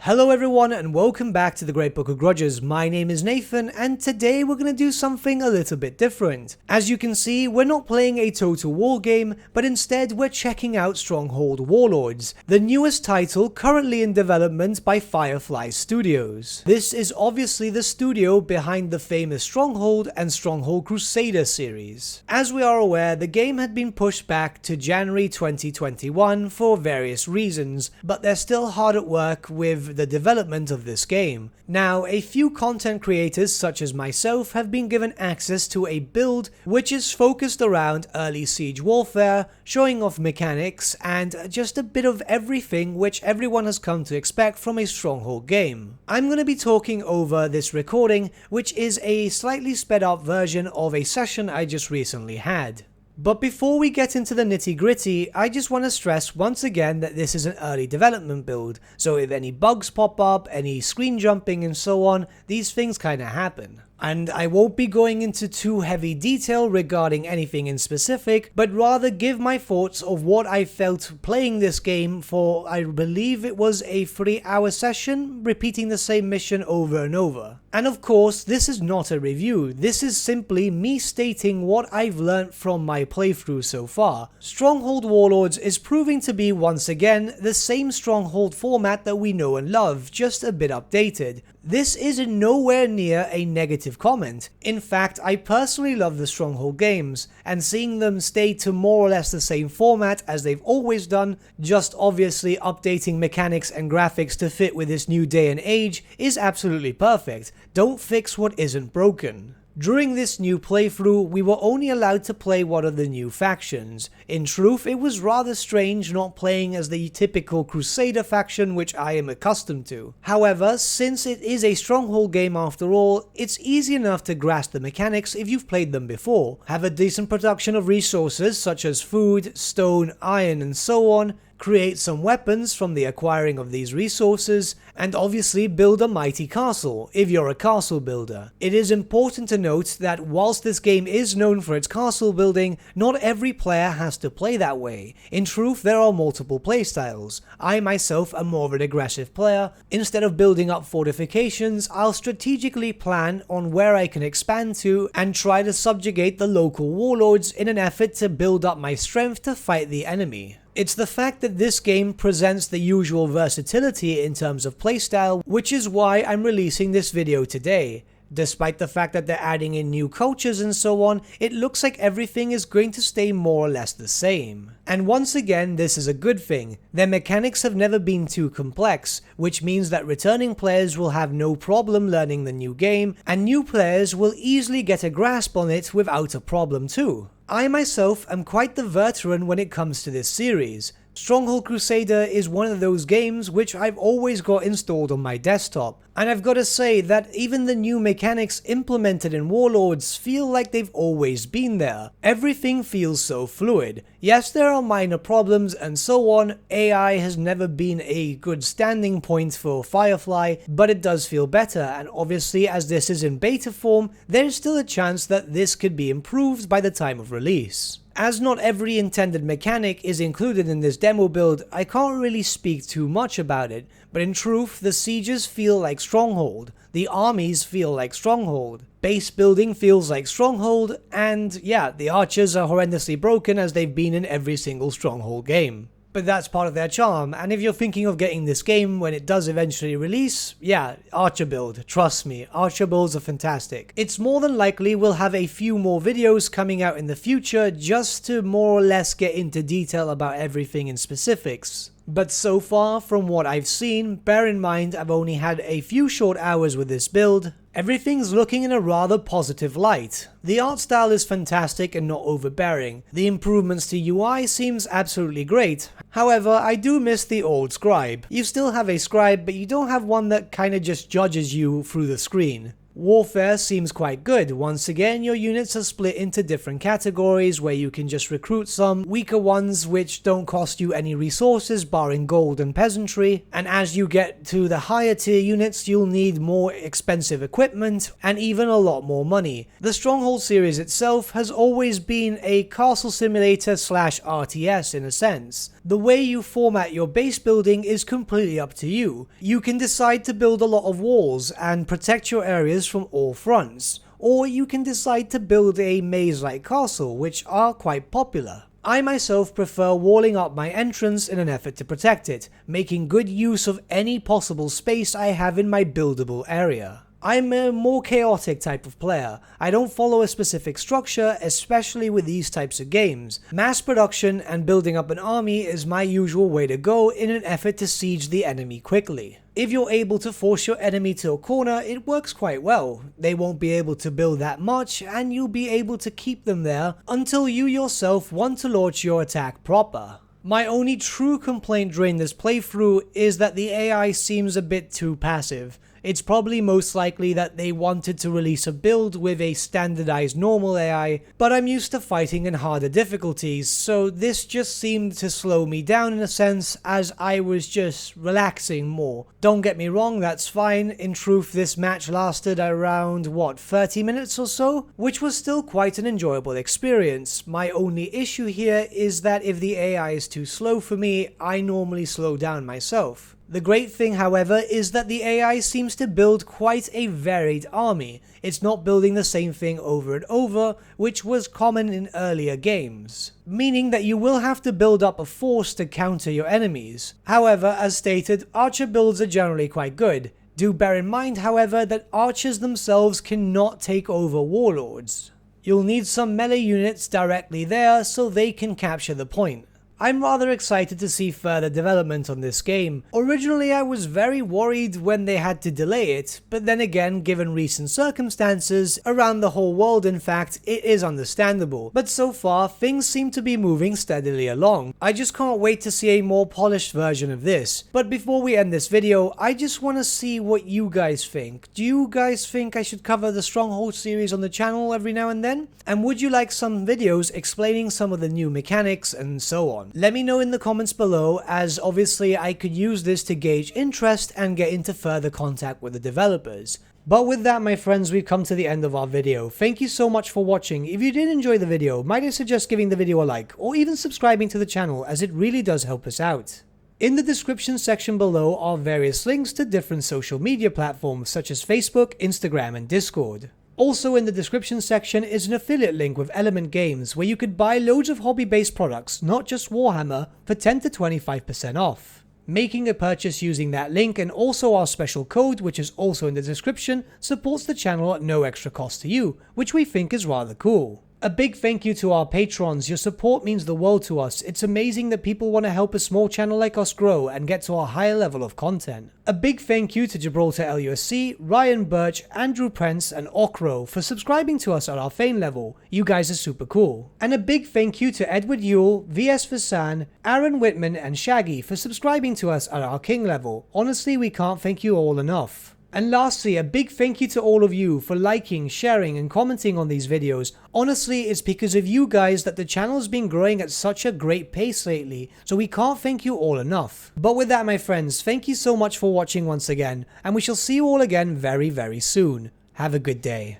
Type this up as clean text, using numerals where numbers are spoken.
Hello everyone and welcome back to the Great Book of Grudges. My name is Nathan and today we're going to do something a little bit different. As you can see, we're not playing a total war game, but instead we're checking out Stronghold Warlords, the newest title currently in development by Firefly Studios. This is obviously the studio behind the famous Stronghold and Stronghold Crusader series. As we are aware, the game had been pushed back to January 2021 for various reasons, but they're still hard at work with the development of this game. Now, a few content creators such as myself have been given access to a build which is focused around early siege warfare, showing off mechanics, and just a bit of everything which everyone has come to expect from a Stronghold game. I'm going to be talking over this recording, which is a slightly sped up version of a session I just recently had. But before we get into the nitty gritty, I just want to stress once again that this is an early development build, so if any bugs pop up, any screen jumping and so on, these things kinda happen. And I won't be going into too heavy detail regarding anything in specific, but rather give my thoughts of what I felt playing this game for, I believe it was a 3-hour session, repeating the same mission over and over. And of course, this is not a review, this is simply me stating what I've learnt from my playthrough so far. Stronghold Warlords is proving to be once again the same Stronghold format that we know and love, just a bit updated. This is nowhere near a negative comment. In fact, I personally love the Stronghold games, and seeing them stay to more or less the same format as they've always done, just obviously updating mechanics and graphics to fit with this new day and age, is absolutely perfect. Don't fix what isn't broken. During this new playthrough, we were only allowed to play one of the new factions. In truth, it was rather strange not playing as the typical Crusader faction which I am accustomed to. However, since it is a Stronghold game after all, it's easy enough to grasp the mechanics if you've played them before. Have a decent production of resources such as food, stone, iron and so on, create some weapons from the acquiring of these resources, and obviously build a mighty castle, if you're a castle builder. It is important to note that whilst this game is known for its castle building, not every player has to play that way. In truth, there are multiple playstyles. I myself am more of an aggressive player. Instead of building up fortifications, I'll strategically plan on where I can expand to and try to subjugate the local warlords in an effort to build up my strength to fight the enemy. It's the fact that this game presents the usual versatility in terms of playstyle, which is why I'm releasing this video today. Despite the fact that they're adding in new cultures and so on, it looks like everything is going to stay more or less the same. And once again, this is a good thing. Their mechanics have never been too complex, which means that returning players will have no problem learning the new game, and new players will easily get a grasp on it without a problem too. I myself am quite the veteran when it comes to this series. Stronghold Crusader is one of those games which I've always got installed on my desktop, and I've got to say that even the new mechanics implemented in Warlords feel like they've always been there. Everything feels so fluid. Yes, there are minor problems and so on, AI has never been a good standing point for Firefly, but it does feel better, and obviously as this is in beta form, there's still a chance that this could be improved by the time of release. As not every intended mechanic is included in this demo build, I can't really speak too much about it, but in truth, the sieges feel like Stronghold, the armies feel like Stronghold, base building feels like Stronghold, and yeah, the archers are horrendously broken as they've been in every single Stronghold game. But that's part of their charm, and if you're thinking of getting this game when it does eventually release, yeah, Archer build, trust me, Archer builds are fantastic. It's more than likely we'll have a few more videos coming out in the future just to more or less get into detail about everything in specifics. But so far, from what I've seen, bear in mind I've only had a few short hours with this build, everything's looking in a rather positive light. The art style is fantastic and not overbearing. The improvements to UI seems absolutely great. However, I do miss the old scribe. You still have a scribe, but you don't have one that kinda just judges you through the screen. Warfare seems quite good. Once again, your units are split into different categories where you can just recruit some weaker ones which don't cost you any resources barring gold and peasantry, and as you get to the higher tier units you'll need more expensive equipment and even a lot more money. The Stronghold series itself has always been a castle simulator slash RTS in a sense. The way you format your base building is completely up to you. You can decide to build a lot of walls and protect your areas from all fronts, or you can decide to build a maze-like castle, which are quite popular. I myself prefer walling up my entrance in an effort to protect it, making good use of any possible space I have in my buildable area. I'm a more chaotic type of player. I don't follow a specific structure, especially with these types of games. Mass production and building up an army is my usual way to go in an effort to siege the enemy quickly. If you're able to force your enemy to a corner, it works quite well. They won't be able to build that much, and you'll be able to keep them there until you yourself want to launch your attack proper. My only true complaint during this playthrough is that the AI seems a bit too passive. It's probably most likely that they wanted to release a build with a standardized normal AI, but I'm used to fighting in harder difficulties, so this just seemed to slow me down in a sense as I was just relaxing more. Don't get me wrong, that's fine. In truth, this match lasted around, 30 minutes or so? Which was still quite an enjoyable experience. My only issue here is that if the AI is too slow for me, I normally slow down myself. The great thing, however, is that the AI seems to build quite a varied army. It's not building the same thing over and over, which was common in earlier games, meaning that you will have to build up a force to counter your enemies. However, as stated, archer builds are generally quite good. Do bear in mind, however, that archers themselves cannot take over warlords. You'll need some melee units directly there so they can capture the point. I'm rather excited to see further development on this game. Originally I was very worried when they had to delay it, but then again, given recent circumstances around the whole world, in fact, it is understandable. But so far, things seem to be moving steadily along. I just can't wait to see a more polished version of this. But before we end this video, I just want to see what you guys think. Do you guys think I should cover the Stronghold series on the channel every now and then? And would you like some videos explaining some of the new mechanics and so on? Let me know in the comments below, as obviously I could use this to gauge interest and get into further contact with the developers. But with that, my friends, we've come to the end of our video. Thank you so much for watching. If you did enjoy the video, might I suggest giving the video a like, or even subscribing to the channel, as it really does help us out. In the description section below are various links to different social media platforms such as Facebook, Instagram and Discord. Also in the description section is an affiliate link with Element Games where you could buy loads of hobby-based products, not just Warhammer, for 10 to 25% off. Making a purchase using that link and also our special code, which is also in the description, supports the channel at no extra cost to you, which we think is rather cool. A big thank you to our patrons. Your support means the world to us. It's amazing that people want to help a small channel like us grow and get to a higher level of content. A big thank you to Gibraltar LUSC, Ryan Bertsche, Andrew Prince and Okro for subscribing to us at our Fane level. You guys are super cool. And a big thank you to Edward Yule, VS Vasan, Aaron Whitman and Shaggy for subscribing to us at our King level. Honestly, we can't thank you all enough. And lastly, a big thank you to all of you for liking, sharing and commenting on these videos. Honestly, it's because of you guys that the channel's been growing at such a great pace lately, so we can't thank you all enough. But with that, my friends, thank you so much for watching once again, and we shall see you all again very, very soon. Have a good day.